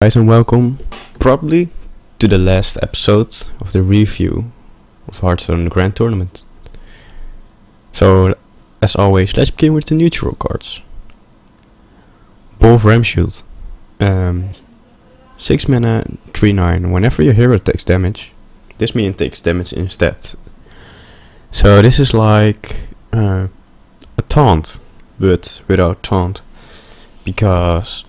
Guys, and welcome probably to the last episode of the review of Hearthstone Grand Tournament. So, as always, let's begin with the neutral cards. Ball of Ramshield. 6 mana, 3/9. Whenever your hero takes damage, this minion takes damage instead. So this is like a taunt, but without taunt, because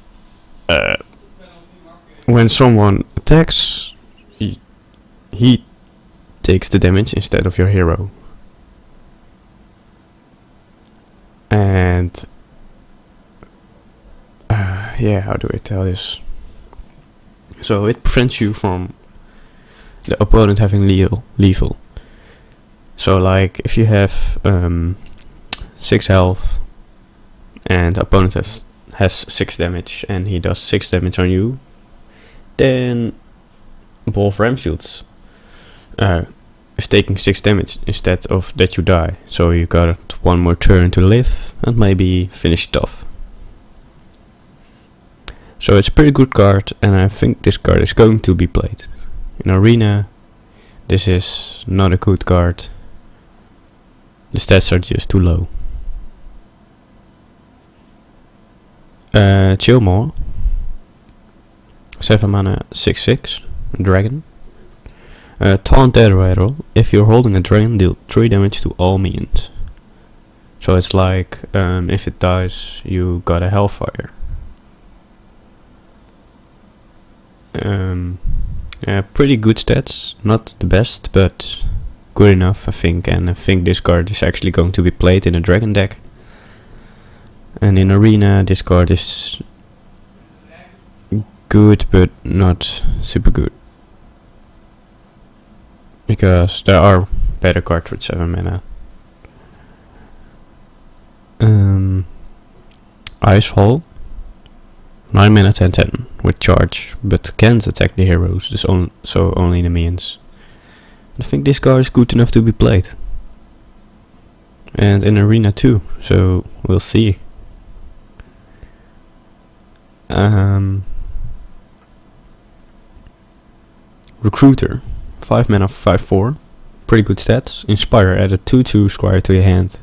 when someone attacks, he takes the damage instead of your hero. And yeah, how do I tell this? So it prevents you from the opponent having lethal. So like if you have 6 health and the opponent has 6 damage and he does 6 damage on you, then Ball of Ramshields is taking 6 damage instead of that you die. So you got one more turn to live and maybe finish it off. So it's a pretty good card, and I think this card is going to be played. In Arena, this is not a good card. The stats are just too low. Chill more. 7 mana, 6/6, dragon. Taunt dead rattle. If you're holding a dragon, deal 3 damage to all minions. So it's like if it dies, you got a hellfire. Yeah, pretty good stats. Not the best, but good enough, I think. And I think this card is actually going to be played in a dragon deck. And in Arena, this card is good, but not super good, because there are better cards with 7 mana. Ice Hall, 9 mana, 10/10 with charge, but can't attack the heroes, so only the minions. I think this card is good enough to be played, and in Arena too, so we'll see. Recruiter, 5 mana, 5/4, pretty good stats. Inspire, add a 2/2 squire to your hand.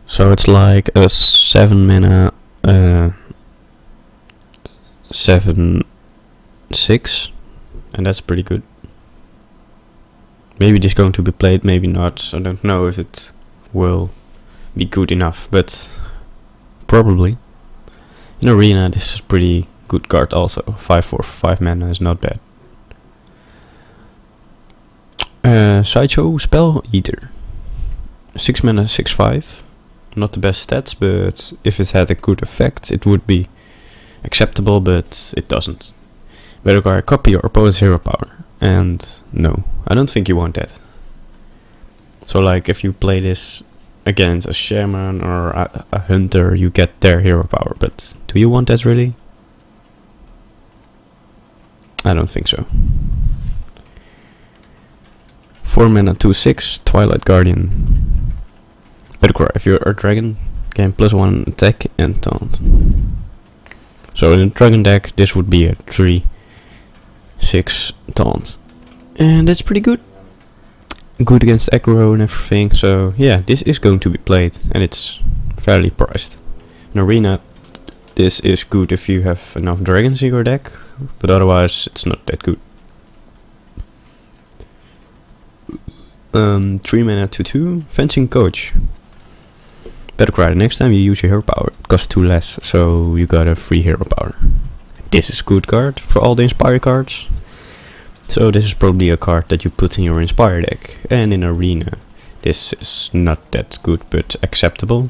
So it's like a 7 mana, 7/6, and that's pretty good. Maybe this is going to be played, maybe not. I don't know if it will be good enough, but probably. In Arena, this is a pretty good card also. 5/4 for 5 mana is not bad. Sideshow Spell Eater, 6 mana, 6/5. Not the best stats, but if it had a good effect, it would be acceptable, but it doesn't. But acquire a copy your opponent's hero power, and no, I don't think you want that. So like if you play this against a shaman or a hunter, you get their hero power, but do you want that really? I don't think so. 4 mana, 2/6, Twilight Guardian. Battlecry, if you're a dragon, gain +1 attack and taunt. So in a dragon deck, this would be a 3/6 taunt, and that's pretty good. Good against aggro and everything. So yeah, this is going to be played, and it's fairly priced. In Arena, this is good if you have enough dragons in your deck, but otherwise it's not that good. 3 mana, 2/2, Fencing Coach. Battlecry, the next time you use your hero power, it costs 2 less, so you got a free hero power. This is a good card for all the Inspire cards. So this is probably a card that you put in your Inspire deck. And in Arena, this is not that good, but acceptable.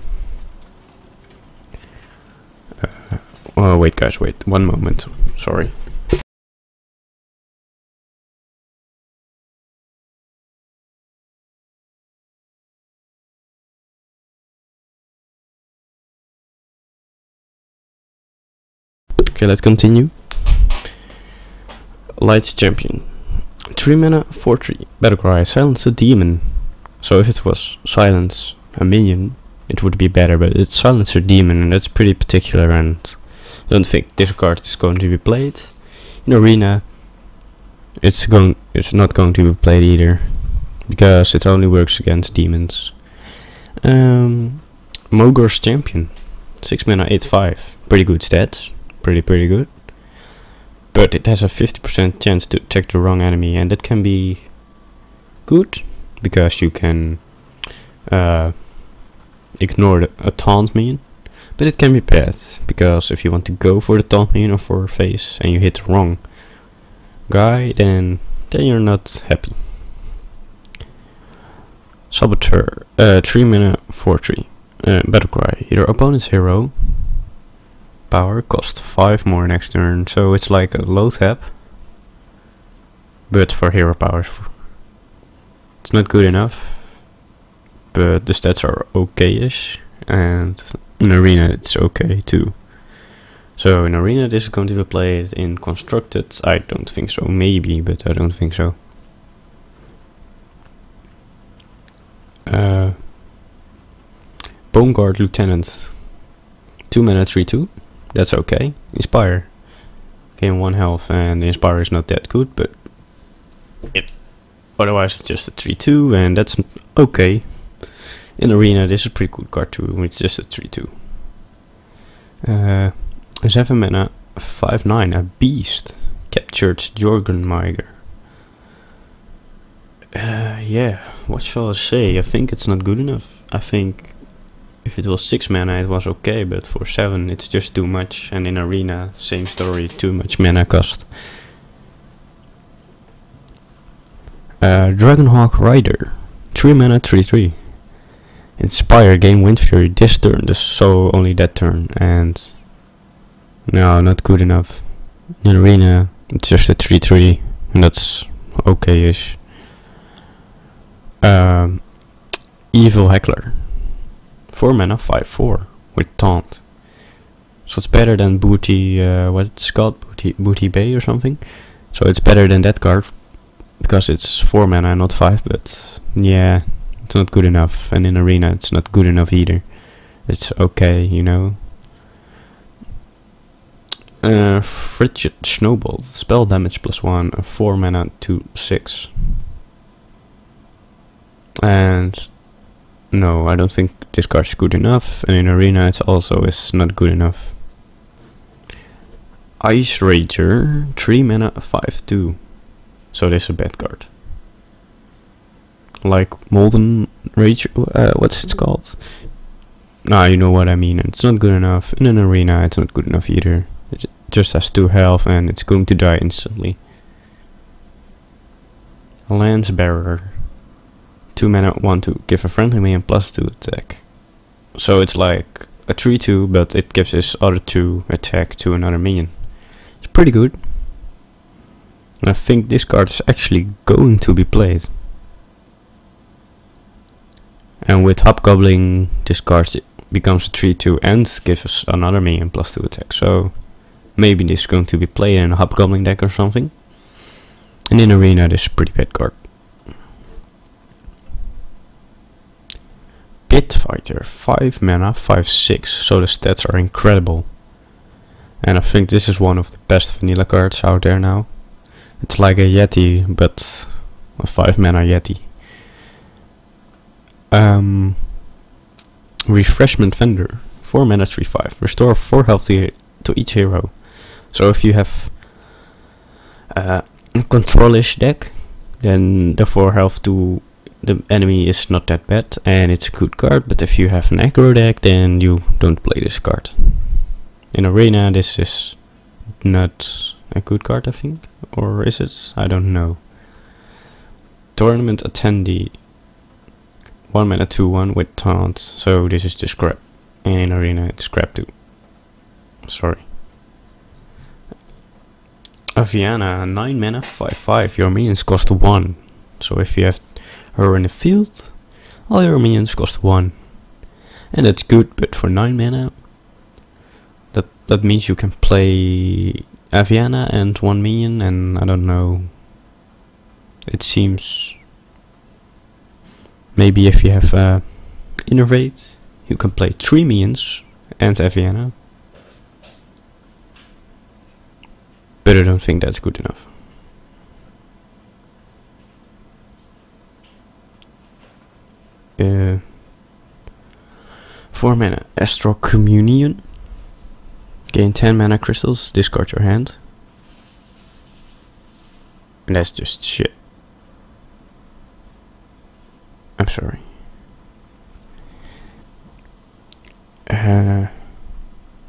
Oh wait guys, wait, one moment, sorry. Okay, let's continue. Lights Champion, 3 mana, 4/3. Battlecry, silence a demon. So if it was silence a minion, it would be better, but it's silence a demon, and that's pretty particular, and I don't think this card is going to be played. In Arena, it's not going to be played either, because it only works against demons. Mogor's Champion, 6 mana, 8/5, pretty good stats, pretty good. But it has a 50% chance to attack the wrong enemy, and that can be good because you can ignore a taunt minion. But it can be bad because if you want to go for the taunt minion or for a face and you hit the wrong guy, then you're not happy. Saboteur, 3 mana, 4/3. Battlecry, your opponent's hero power cost 5 more next turn, so it's like a low tap, but for hero powers. It's not good enough, but the stats are okay-ish, and in Arena it's okay too. So in Arena this is going to be played. In Constructed I don't think so, maybe, but I don't think so. Bone Guard Lieutenant, 2 mana, 3/2. That's okay. Inspire, gain 1 health, and Inspire is not that good, but otherwise it's just a 3/2, and that's okay. In Arena this is a pretty good card too, it's just a 3/2. 7 mana, 5/9, a Beast, Captured Jorgenmeiger. Yeah, what shall I say? I think it's not good enough. I think if it was 6 mana it was okay, but for 7 it's just too much, and in Arena, same story, too much mana cost. Dragonhawk Rider, 3 mana, 3/3. Inspire, gain Wind Fury this turn, so only that turn, and no, not good enough. In Arena it's just a 3/3, and that's okay-ish. Evil Heckler, 4 mana, 5/4 with taunt. So it's better than Booty, what it's called, Booty Bay or something. So it's better than that card because it's 4 mana, not 5. But yeah, it's not good enough. And in Arena, it's not good enough either. It's okay, you know. Frigid Snowball, spell damage +1, 4 mana, 2/6. And no, I don't think this card's good enough, and in Arena it also is not good enough. Ice Rager, 3 mana, 5/2. So this is a bad card. Like Molten Rage, what's it called? Nah, you know what I mean. It's not good enough. In an Arena it's not good enough either. It just has 2 health and it's going to die instantly. Lance Bearer, 2 mana, 1/2, give a friendly minion +2 attack. So it's like a 3/2, but it gives this other 2 attack to another minion. It's pretty good. And I think this card is actually going to be played. And with Hobgoblin, this card becomes a 3/2 and gives us another minion +2 attack. So maybe this is going to be played in a Hobgoblin deck or something. And in Arena this is a pretty bad card. Pit Fighter, 5 mana, 5/6, so the stats are incredible. And I think this is one of the best vanilla cards out there now. It's like a Yeti, but a 5 mana Yeti. Refreshment Vendor, 4 mana, 3/5, restore 4 health to each hero. So if you have a control-ish deck, then the 4 health to the enemy is not that bad, and it's a good card. But if you have an aggro deck, then you don't play this card. In Arena this is not a good card, I think, or is it? I don't know. Tournament Attendee, 1 mana, 2/1 with taunt, so this is just crap. And in Arena it's crap too. Sorry. Aviana, 9 mana, 5/5, your minions cost 1. So if you have her in the field, all your minions cost 1. And that's good, but for 9 mana, that means you can play Aviana and 1 minion, and I don't know. It seems maybe if you have Innervate, you can play 3 minions and Aviana. but I don't think that's good enough. Uh, 4 mana Astral Communion. Gain 10 mana crystals, discard your hand. And that's just shit. I'm sorry.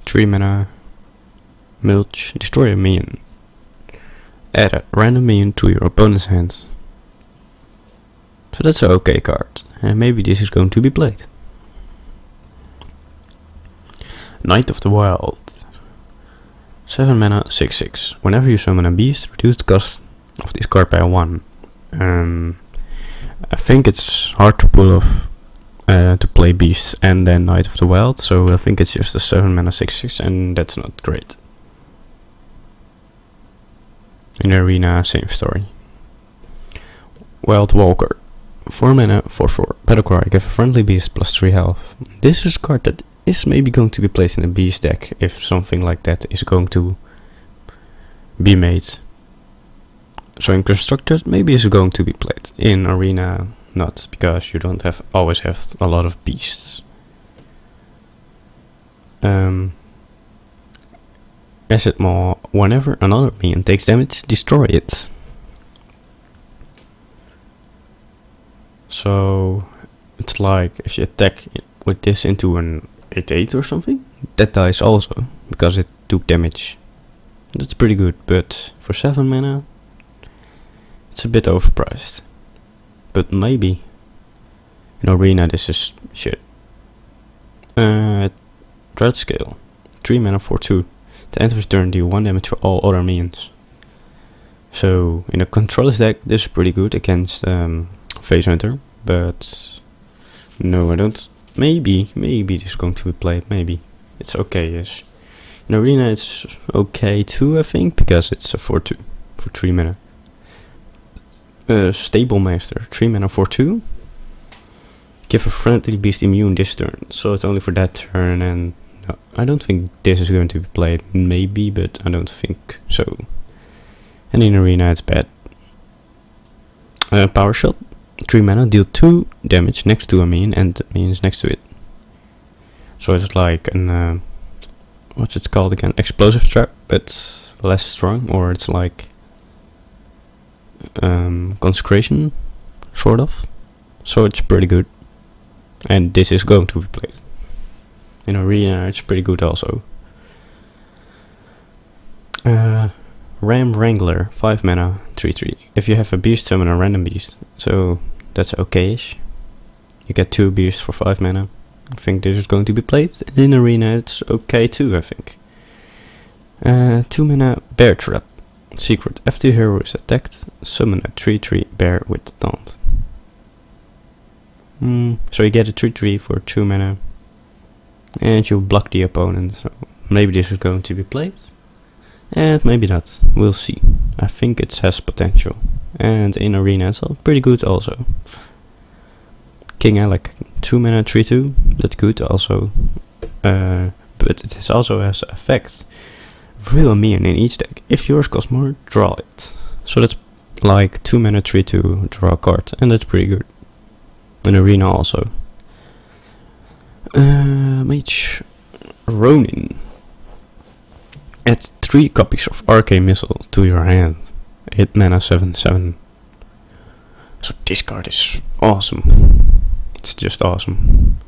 3 mana Mulch, destroy a minion. Add a random minion to your opponent's hand. So that's an okay card, and maybe this is going to be played. Knight of the Wild. 7 mana, 6/6. Whenever you summon a beast, reduce the cost of this card by 1. I think it's hard to pull off to play beasts and then Knight of the Wild, so I think it's just a 7 mana 6/6, and that's not great. In Arena, same story. Wild Walker. 4 mana, 4/4. Battlecry, give a friendly beast plus 3 health. This is a card that is maybe going to be placed in a beast deck if something like that is going to be made. So in Constructed, maybe it's going to be played. In Arena, not, because you don't always have a lot of beasts. Asset Maw, whenever another minion takes damage, destroy it. So it's like if you attack with this into an 8/8 or something, that dies also, because it took damage. That's pretty good, but for 7 mana, it's a bit overpriced. But maybe in Arena this is shit. Dread Scale. 3 mana, 4/2. At the end of his turn, deal 1 damage to all other minions. So in a controllers deck, this is pretty good against Face Hunter, but no, I don't. Maybe this is going to be played. Maybe it's okay. Yes, in Arena it's okay too, I think, because it's a 4/2 for 3 mana. Stable Master, 3 mana, 4/2. Give a friendly beast immune this turn, so it's only for that turn, and no, I don't think this is going to be played. Maybe, but I don't think so. And in Arena it's bad. Power Shot, 3 mana, deal 2 damage next to a minion and the minions next to it. So it's like an what's it called again? Explosive trap, but less strong, or it's like Consecration, sort of. So it's pretty good, and this is going to be played. In Arena it's pretty good also. Ram Wrangler, 5 mana, 3/3. If you have a beast, summon a random beast. So that's okay-ish. You get 2 beasts for 5 mana. I think this is going to be played. And in Arena it's okay too, I think. 2 mana Bear Trap. Secret. After your hero is attacked, summon a 3/3 bear with taunt. So you get a 3/3 for 2 mana. And you block the opponent. So maybe this is going to be played. And maybe not. We'll see. I think it has potential. And in Arena it's pretty good also. King Alec, 2 mana, 3/2. That's good also. But it also has effects. Reveal a minion in each deck. If yours costs more, draw it. So that's like 2 mana, 3/2, draw a card. And that's pretty good. In Arena also. Mage Ronin. Add 3 copies of Arcane Missile to your hand. 8 mana, 7/7. So this card is awesome. It's just awesome.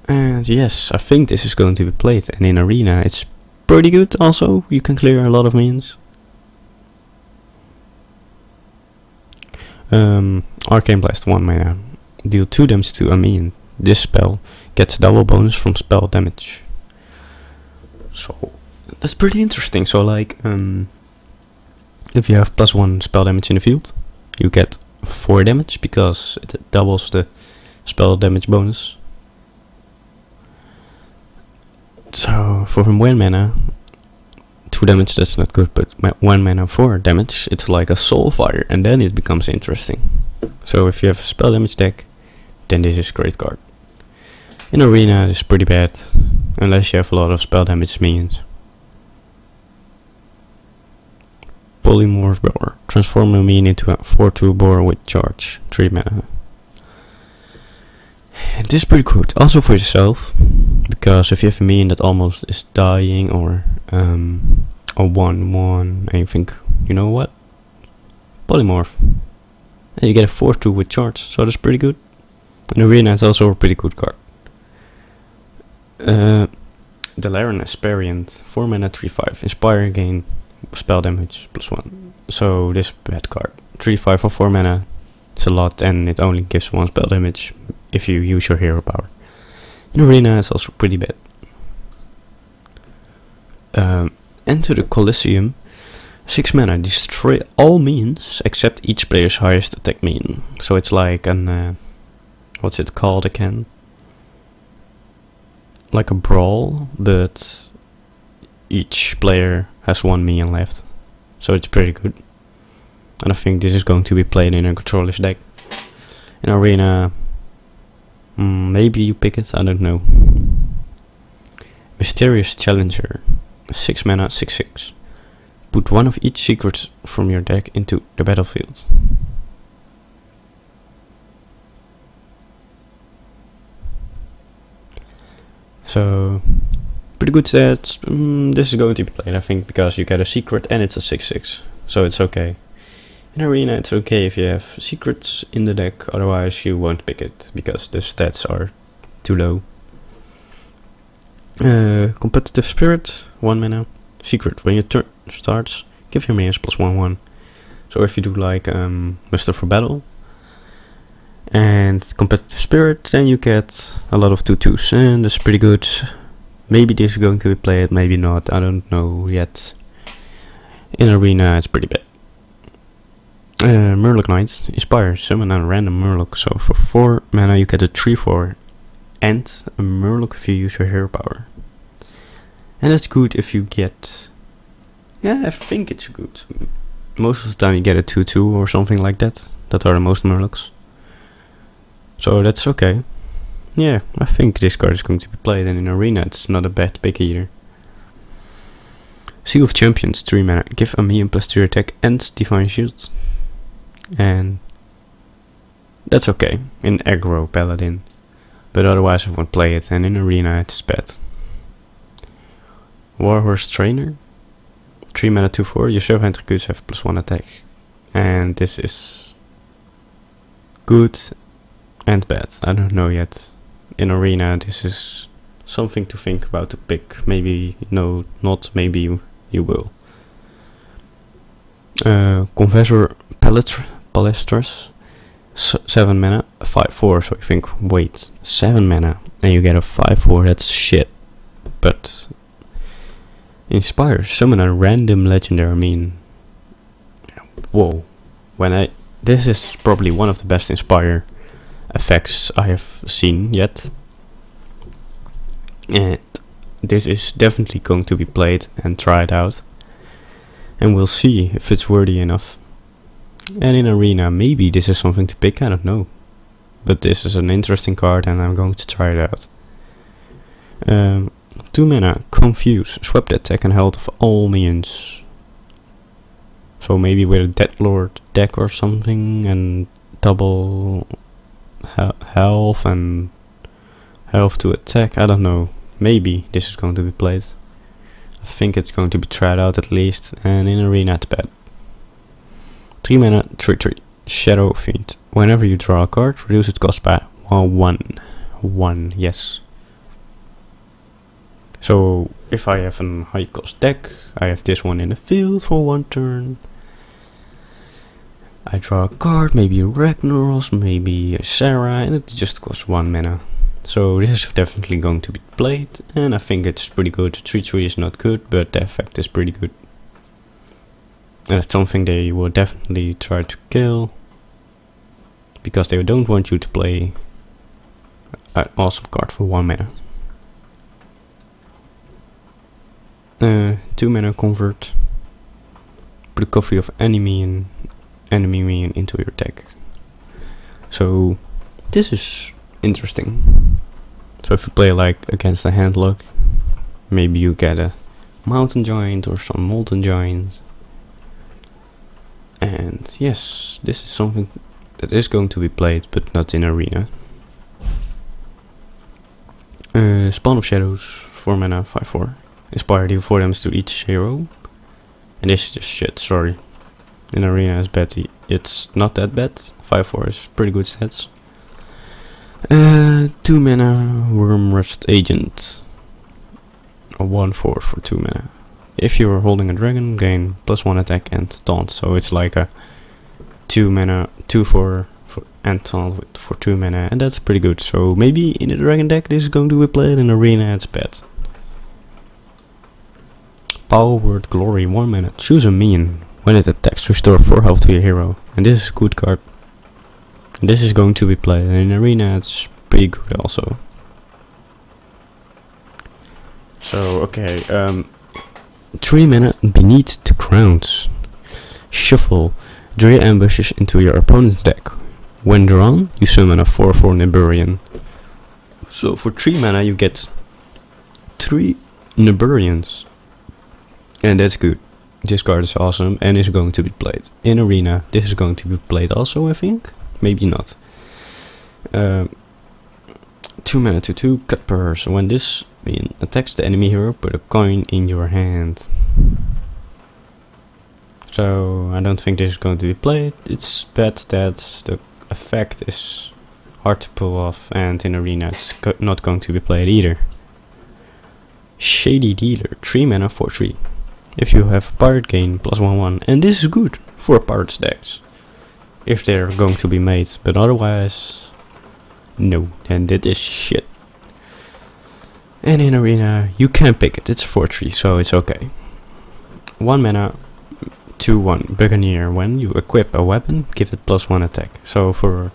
And yes, I think this is going to be played. And in Arena it's pretty good also. You can clear a lot of minions. Arcane Blast, 1 mana. Deal 2 damage to a minion. This spell gets double bonus from spell damage. So that's pretty interesting. So like if you have +1 spell damage in the field, you get 4 damage because it doubles the spell damage bonus. So for 1 mana, 2 damage, that's not good, but 1 mana, 4 damage, it's like a Soulfire, and then it becomes interesting. So if you have a spell damage deck, then this is a great card. In Arena it's pretty bad, unless you have a lot of spell damage minions. Polymorph Boar. Transform a minion into a 4/2 boar with charge. 3 mana. This is pretty good. Also for yourself. Because if you have a minion that almost is dying or a 1/1 and you think, you know what? Polymorph. And you get a 4/2 with charge. So that's pretty good. And Arena is also a pretty good card. The Laren Aspariant, 4 mana 3/5. Inspire, gain spell damage +1. So this is a bad card. 3/5 for 4 mana. It's a lot and it only gives 1 spell damage if you use your hero power. In Arena it's also pretty bad. Enter the Colosseum. 6 mana, destroy all minions except each player's highest attack minion. So it's like an what's it called again? Like a brawl, but each player has 1 minion left. So it's pretty good. And I think this is going to be played in a controller's deck. In Arena, maybe you pick it, I don't know. Mysterious Challenger, 6 mana, 6/6. Put 1 of each secret from your deck into the battlefield. So, pretty good stats. This is going to be played, I think, because you get a secret and it's a 6/6. So it's okay. In Arena it's okay if you have secrets in the deck, otherwise you won't pick it, because the stats are too low. Competitive Spirit, 1 mana. Secret, when your turn starts, give your minions +1/1. So if you do like Muster for Battle and Competitive Spirit, then you get a lot of 2/2s, and that's pretty good. Maybe this is going to be played, maybe not, I don't know yet. In Arena it's pretty bad. Murloc Knight, Inspire, summon a random Murloc. So for 4 mana you get a 3/4 and a Murloc if you use your hero power. And that's good if you get... Yeah, I think it's good. Most of the time you get a 2/2 or something like that. That are the most Murlocs. So that's okay. Yeah, I think this card is going to be played, and in Arena it's not a bad pick either. Seal of Champions, 3 mana. Give a minion +2 attack and Divine Shield. And that's okay in aggro Paladin. But otherwise I won't play it, and in Arena it's bad. Warhorse Trainer, 3 mana 2/4. Your servant recruits have +1 attack. And this is good and bad. I don't know yet. In Arena this is something to think about to pick. Maybe no, not maybe you will. Confessor Palestras, 7 mana, 5/4. So you think, wait, 7 mana and you get a 5/4, that's shit. But Inspire, summon a random legendary. I mean, whoa. This is probably one of the best Inspire effects I have seen yet. And this is definitely going to be played and tried out. And we'll see if it's worthy enough. And in Arena, maybe this is something to pick, I don't know. But this is an interesting card and I'm going to try it out. 2 mana, Confuse, swap the attack and health of all minions. So maybe with a Deathlord deck or something, and double health and health to attack, I don't know. Maybe this is going to be played. I think it's going to be tried out at least, and in Arena it's bad. 3 mana, 3/3, Shadow Fiend. Whenever you draw a card, reduce its cost by 1, yes. So if I have a high cost deck, I have this one in the field for 1 turn. I draw a card, maybe a Ragnaros, maybe a Sarah, and it just costs 1 mana. So this is definitely going to be played, and I think it's pretty good. 3/3 is not good, but the effect is pretty good. And it's something they will definitely try to kill, because they don't want you to play an awesome card for 1 mana. 2 mana Convert. Put a copy of enemy minion into your deck. So this is interesting. So if you play like against a handlock, maybe you get a Mountain Giant or some Molten Giant. And yes, this is something that is going to be played, but not in arena. Spawn of Shadows, 4 mana, 5/4. Inspire, deal 4 damage to each hero. And this is just shit, sorry. In arena is bad, it's not that bad. 5/4 is pretty good stats. 2 mana, Worm Rust Agent. A 1/4 for 2 mana. If you are holding a dragon, gain +1 attack and taunt. So it's like a 2 mana, 2/4 and taunt for 2 mana, and that's pretty good. So maybe in a dragon deck this is going to be played, in arena it's bad. Power Word Glory, 1 mana. Choose a minion. When it attacks, restore 4 health to your hero. And this is a good card. And this is going to be played, and in arena it's pretty good also. So okay, 3 mana, Beneath the Crowns. Shuffle 3 ambushes into your opponent's deck. When drawn, you summon a 4/4 Niburian. So for 3 mana you get 3 Niburians. And that's good. This card is awesome and is going to be played. In arena, this is going to be played also, I think. Maybe not. 2 mana, 2/2, Cutpurse. When this minion attacks the enemy hero, put a coin in your hand. So I don't think this is going to be played. It's bad that the effect is hard to pull off, and in arena it's not going to be played either. Shady Dealer, 3 mana, 4/3. If you have pirate, gain +1/1, and this is good for pirates decks if they're going to be made, but otherwise no, then that is shit. And in arena you can pick it, it's 4/3, so it's okay. 1 mana, 2/1 Buccaneer. When you equip a weapon, give it +1 attack. So for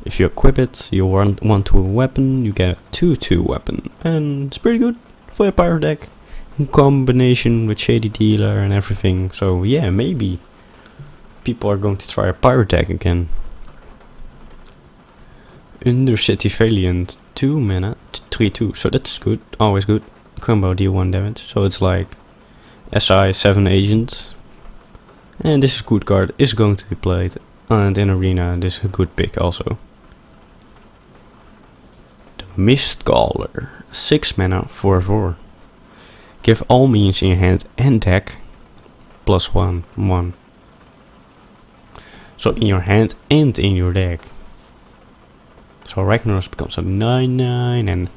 if you equip it, you want to a weapon, you get a 2/2 weapon, and it's pretty good for a pirate deck in combination with Shady Dealer and everything. So yeah, maybe people are going to try a pirate deck again. Undercity Valiant, 2 mana, 3/2, so that's good, always good. Combo, deal 1 damage, so it's like SI 7 agents. And this is good card, is going to be played, and in arena this is a good pick also. The Mistcaller, 6 mana, 4/4. Give all minions in your hand and deck +1/1. So in your hand and in your deck. So Ragnaros becomes a 9/9, and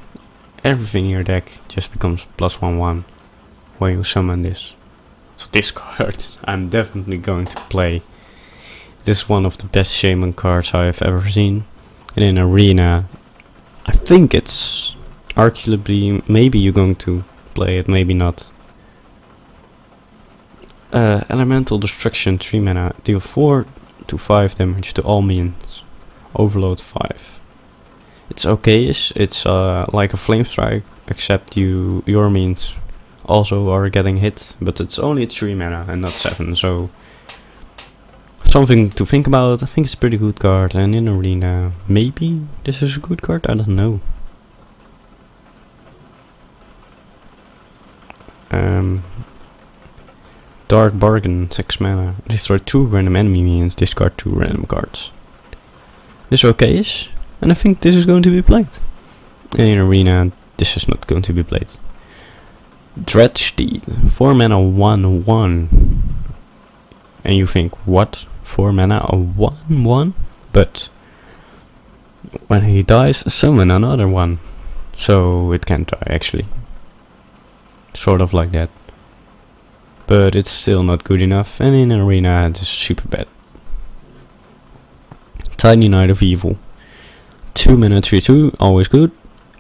everything in your deck just becomes +1/1 when you summon this. So this card I'm definitely going to play. This is one of the best shaman cards I have ever seen. And in arena, I think it's arguably, maybe you're going to play it, maybe not. Elemental Destruction, 3 mana, deal 4 to 5 damage to all minions. Overload 5. It's okay-ish, it's like a Flame Strike, except your minions also are getting hit, but it's only 3 mana and not 7, so something to think about. I think it's a pretty good card, and in arena maybe this is a good card, I don't know. Dark Bargain, 6 mana, destroy 2 random enemy minions, discard 2 random cards. This is okay-ish, and I think this is going to be played. And in arena this is not going to be played. Dredge, 4 mana, 1/1. And you think, what? 4 mana, a 1/1? But when he dies, summon another one. So it can die actually. Sort of like that. But it's still not good enough, and in arena it is super bad. Tiny Knight of Evil, 2 mana, 3/2, always good.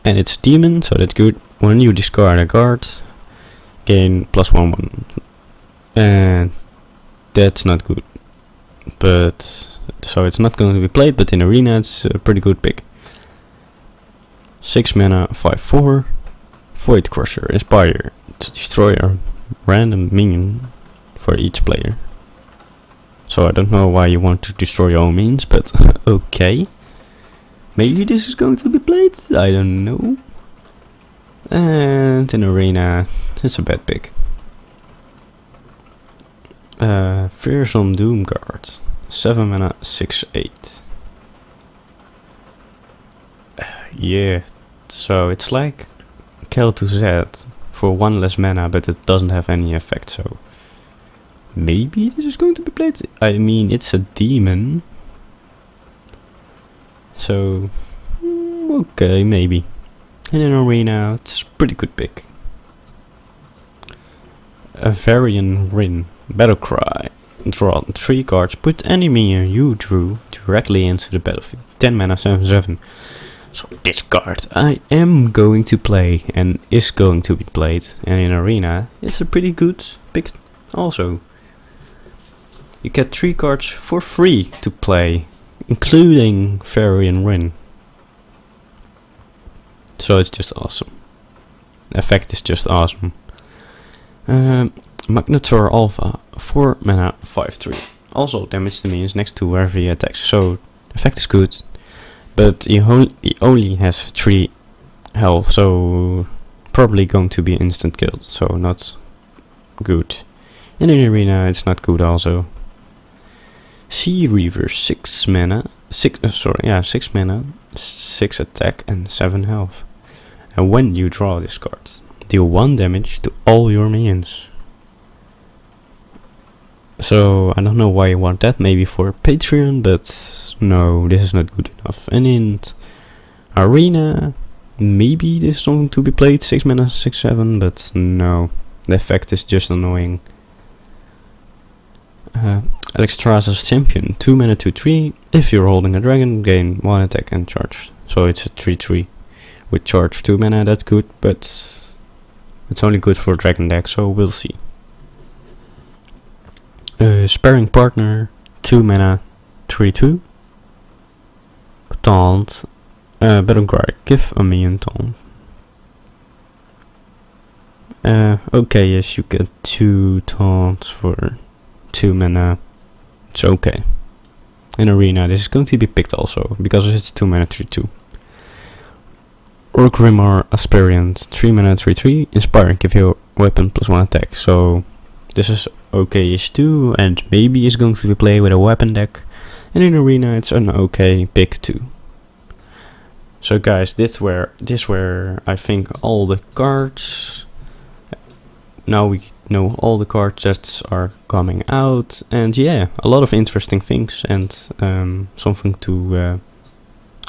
And it's demon, so that's good. When you discard a card, gain +1/1. And that's not good. But so it's not going to be played, but in arena it's a pretty good pick. 6 mana, 5/4. Void Crusher, Inspire, to destroy a random minion for each player. So I don't know why you want to destroy your own minions, but okay. Maybe this is going to be played, I don't know. And in arena, it's a bad pick. Fearsome Doom card. 7 mana, 6/8. Yeah, so it's like Kel to Z for 1 less mana, but it doesn't have any effect, so maybe this is going to be played. I mean, it's a demon, so okay, maybe. In an arena, it's a pretty good pick. A Varian Rin, Battlecry. Draw 3 cards, put any minion you drew directly into the battlefield. 10 mana, 7/7. So this card I am going to play and is going to be played, and in arena it's a pretty good pick also. You get 3 cards for free to play, including Varian Rin. So it's just awesome. The effect is just awesome. Magnetor Alpha, 4 mana, 5/3. Also damage to minions next to wherever he attacks, so the effect is good. But he only has 3 health, so probably going to be instant killed, so not good. In an arena it's not good also. Sea Reaver, 6 mana, 6 mana, 6 attack and 7 health. And when you draw this card, deal 1 damage to all your minions. So I don't know why you want that, maybe for Patreon, but no, this is not good enough. And in arena, maybe this is something to be played, 6 mana, 6/7, but no, the effect is just annoying. Alexstrasza's Champion, 2 mana, 2/3. If you're holding a dragon, gain 1 attack and charge. So it's a 3/3 with charge 2 mana. That's good, but it's only good for dragon deck, so we'll see. Sparring Partner, 2 mana, 3/2. Taunt. Battlecry, give a minion taunt. Okay, yes, you get 2 taunts for 2 mana. It's okay. In arena, this is going to be picked also, because it's 2 mana, 3/2. Orgrimmar Aspirant, 3 mana, 3/3. Inspire, give you a weapon plus 1 attack. So this is okay-ish too, and maybe it's going to be played with a weapon deck. And in arena, it's an okay pick too. So guys, this were I think all the cards. Now we know all the cards that are coming out, and yeah, a lot of interesting things, and something to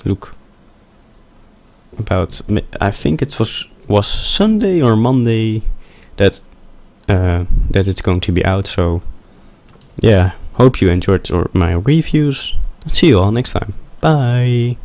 look about. I think it was Sunday or Monday that it's going to be out. So yeah, hope you enjoyed my reviews. See you all next time. Bye.